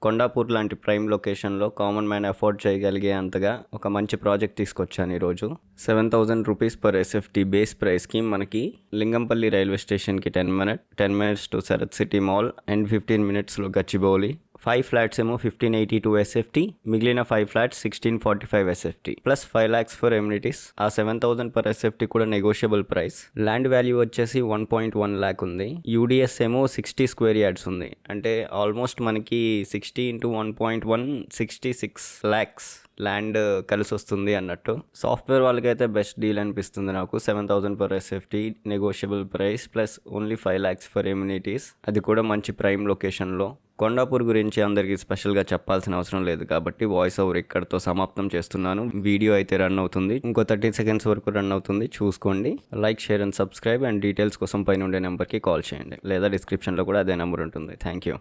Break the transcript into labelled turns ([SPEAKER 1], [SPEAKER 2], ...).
[SPEAKER 1] కొండాపూర్ లాంటి ప్రైమ్ లొకేషన్లో common man afford చేయగలిగే అంతగా ఒక మంచి ప్రాజెక్ట్ తీసుకొచ్చాను ఈరోజు. 7,000 రూపీస్ పర్ ఎస్ఎఫ్టీ బేస్ ప్రైస్కి మనకి లింగంపల్లి రైల్వే స్టేషన్కి 10 minutes to Sarath city mall and 15 minutesలో గచ్చిబౌలి. 5 flats ఏమో 1582 ఎస్ఎఫ్టీ, మిగిలిన 5 flats 1645 SFT plus 5 lakhs for amenities. ఆ 7,000 పర్ ఎస్ఎఫ్టీ కూడా నెగోషియబుల్ ప్రైస్. ల్యాండ్ వాల్యూ వచ్చేసి 1.1 lakh ఉంది. యూడిఎస్ ఏమో 60 square yards ఉంది. అంటే ఆల్మోస్ట్ మనకి 60 into 1.1 66 lakhs ల్యాండ్ కలిసి వస్తుంది అన్నట్టు. సాఫ్ట్వేర్ వాళ్ళకైతే బెస్ట్ డీల్ అనిపిస్తుంది నాకు. 7,000 per SFT, negotiable price plus only 5 lakhs for amenities, అది కూడా మంచి ప్రైమ్ లొకేషన్లో. కొండాపూర్ గురించి అందరికీ స్పెషల్గా చెప్పాల్సిన అవసరం లేదు కాబట్టి వాయిస్ ఓవర్ ఇక్కడతో సమాప్తం చేస్తున్నాను. వీడియో అయితే రన్ అవుతుంది, ఇంకో 30 seconds వరకు రన్ అవుతుంది, చూసుకోండి. Like, share and subscribe. And details కోసం పైన ఉండే నెంబర్కి కాల్ చేయండి, లేదా డిస్క్రిప్షన్లో కూడా అదే నెంబర్ ఉంటుంది. Thank you.